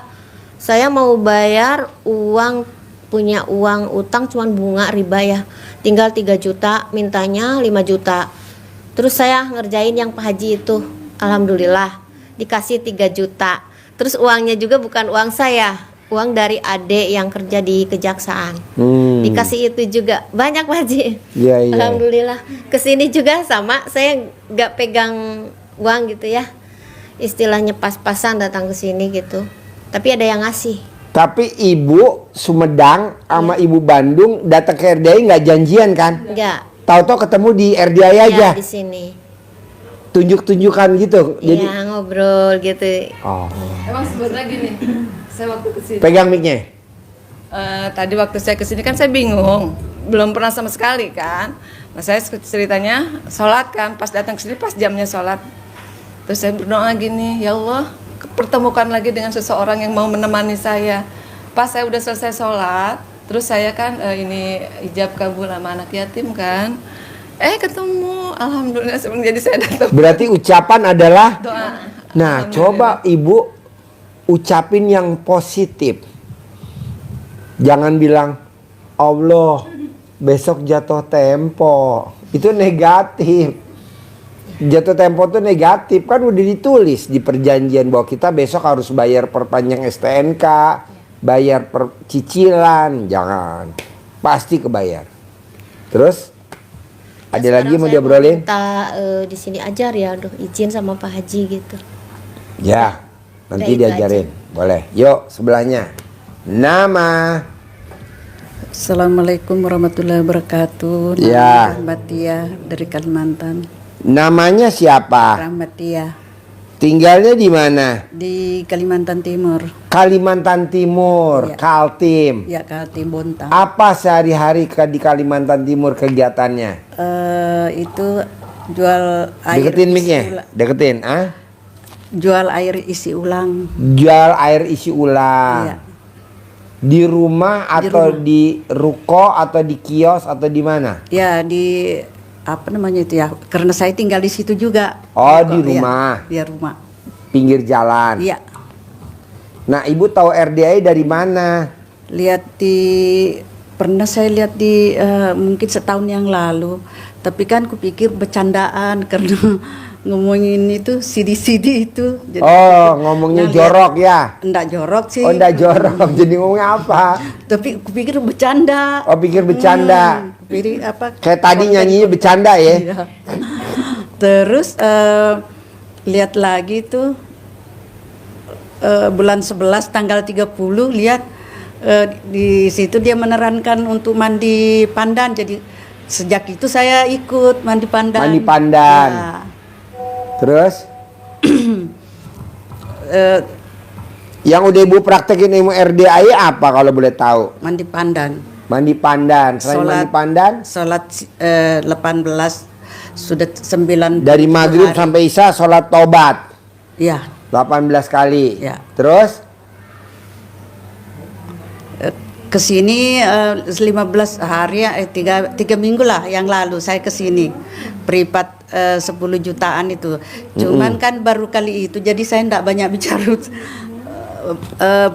saya mau bayar uang, punya uang utang cuman bunga riba ya, tinggal 3 juta, mintanya 5 juta. Terus saya ngerjain yang Pak Haji itu, alhamdulillah dikasih 3 juta. Terus uangnya juga bukan uang saya, uang dari adik yang kerja di kejaksaan. Dikasih itu juga banyak Pak Haji. Iya, iya. Alhamdulillah. Kesini juga sama, saya nggak pegang uang gitu ya, istilahnya pas-pasan datang ke sini gitu. Tapi ada yang ngasih. Tapi ibu Sumedang sama ibu Bandung datang ke RDI nggak janjian kan? Enggak. Tahu-tahu ketemu di RDI aja. Ya, di sini. Tunjuk-tunjukan gitu. Jadi Iya, ngobrol gitu. oh. Emang sebenarnya gini, saya waktu kesini Pegang mic-nya. tadi waktu saya kesini kan saya bingung, belum pernah sama sekali kan. Nah saya ceritanya sholat kan, pas datang ke sini pas jamnya sholat, terus saya berdoa gini, ya Allah pertemukan lagi dengan seseorang yang mau menemani saya. Pas saya udah selesai sholat, terus saya kan ini ijab kabul sama anak yatim kan, ketemu, alhamdulillah. Jadi saya datang Berarti ucapan adalah doa. nah, coba ibu ucapin yang positif. Jangan bilang Allah, besok jatuh tempo. Itu negatif. Jatuh tempo itu negatif, kan udah ditulis di perjanjian bahwa kita besok harus bayar perpanjang STNK, bayar cicilan. Jangan, pasti kebayar. Terus ada lagi mau diobrolin? Minta di sini ajar ya, aduh izin sama Pak Haji gitu. Ya, nanti Udah itu diajarin. Boleh. Yuk, sebelahnya. Nama. Assalamualaikum warahmatullahi wabarakatuh. Ya. Nama Rahmatia dari Kalimantan. Namanya siapa? Rahmatia Tinggalnya di mana? di Kalimantan Timur. Kalimantan Timur, Ya. Kaltim. Ya, Kaltim Bontang. Apa sehari-hari di Kalimantan Timur kegiatannya? Itu jual air. Deketin isi mic-nya. ulang. Deketin, ah? Jual air isi ulang. Jual air isi ulang. Iya. Di rumah atau rumah. di ruko atau di kios atau di mana? Ya, di apa namanya itu ya? Karena saya tinggal di situ juga. Oh, di Iya, rumah. Di rumah. Pinggir jalan. Iya. Nah, Ibu tahu RDI dari mana? Pernah saya lihat di mungkin setahun yang lalu, tapi kan kupikir bercandaan karena ngomongin itu CD itu. Jadi Oh, ngomongnya lihat- jorok ya? Enggak jorok sih. Oh, enggak jorok. Jadi ngomongnya apa? Tapi kupikir bercanda. Oh, pikir bercanda. Kupikir apa? Kayak tadi nyanyinya bercanda ya? Iya. Terus lihat lagi tuh bulan 11 tanggal 30 lihat di situ dia menerankan untuk mandi pandan. Jadi sejak itu saya ikut mandi pandan. Mandi pandan. Ya. Terus? Yang udah Ibu praktekin ilmu RDI apa kalau boleh tahu? Mandi pandan. Mandi pandan. Selain mandi pandan, Salat 18 sudah 9 dari maghrib sampai isya sholat tobat ya. 18 kali. Ya. Terus? Kesini 15 hari ya, 3 minggu lah yang lalu saya kesini privat 10 jutaan itu. Cuman kan baru kali itu jadi saya enggak banyak bicara.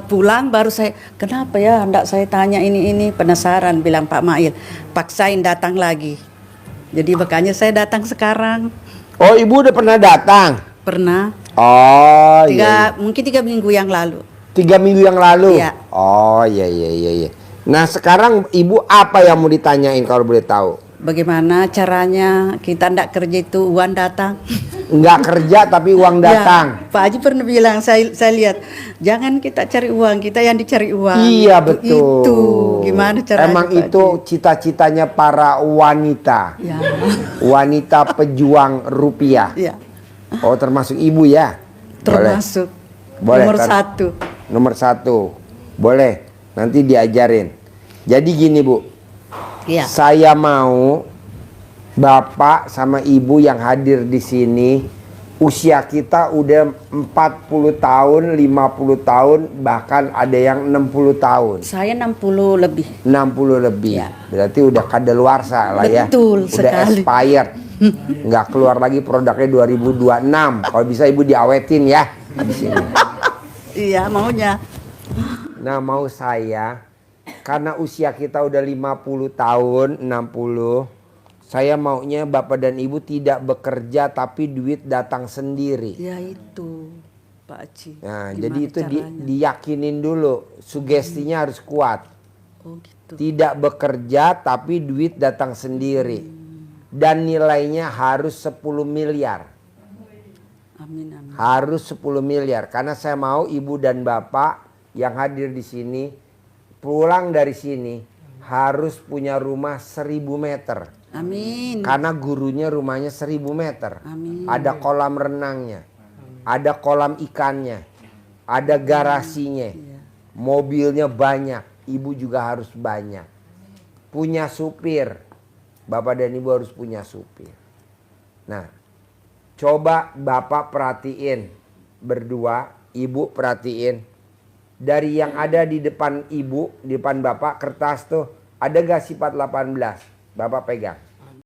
Pulang baru saya, kenapa ya enggak saya tanya ini penasaran, bilang Pak Mail, paksain datang lagi. Jadi makanya saya datang sekarang. Oh, Ibu udah pernah datang? Pernah Oh, iya. mungkin 3 minggu yang lalu. 3 minggu yang lalu? Iya. Oh, iya. Nah, sekarang Ibu apa yang mau ditanyain kalau boleh tahu? Bagaimana caranya kita ndak kerja itu uang datang? Nggak kerja tapi uang datang. Ya, Pak Haji pernah bilang, saya lihat, jangan kita cari uang, kita yang dicari uang. Iya, betul. Itu gimana caranya? Emang Pak itu Haji? cita-citanya para wanita. Ya. Wanita pejuang rupiah. Ya, Oh, termasuk Ibu ya? termasuk Boleh, nomor kan? 1. Nomor 1. Boleh. Nanti diajarin. Jadi gini, Bu. Ya. Saya mau Bapak sama Ibu yang hadir di sini, usia kita udah 40 tahun, 50 tahun, bahkan ada yang 60 tahun. Saya 60 lebih. 60 lebih. Ya. Berarti udah kadaluarsa lah ya. Betul Udah sekali. expired. Nggak keluar lagi produknya 2026. Kalau bisa Ibu diawetin ya di sini. Iya, maunya. Nah, mau saya, karena usia kita udah 50 tahun, 60, saya maunya Bapak dan Ibu tidak bekerja tapi duit datang sendiri. Ya itu, Pak Haji. Nah, Gimana jadi itu caranya? diyakinin dulu, sugestinya harus kuat. Oh gitu. Tidak bekerja tapi duit datang sendiri. Dan nilainya harus 10 miliar. Amin, amin. Harus 10 miliar. Karena saya mau Ibu dan Bapak yang hadir di sini pulang dari sini harus punya rumah 1000 meter. Amin. Karena gurunya rumahnya 1000 meter. Amin. Ada kolam renangnya. Ada kolam ikannya. Ada garasinya. Mobilnya banyak. Ibu juga harus banyak. Punya supir. Bapak dan Ibu harus punya supir. Nah, coba Bapak perhatiin berdua, Ibu perhatiin. Dari yang ada di depan Ibu, di depan Bapak, kertas tuh, ada gak sifat 18? Bapak pegang.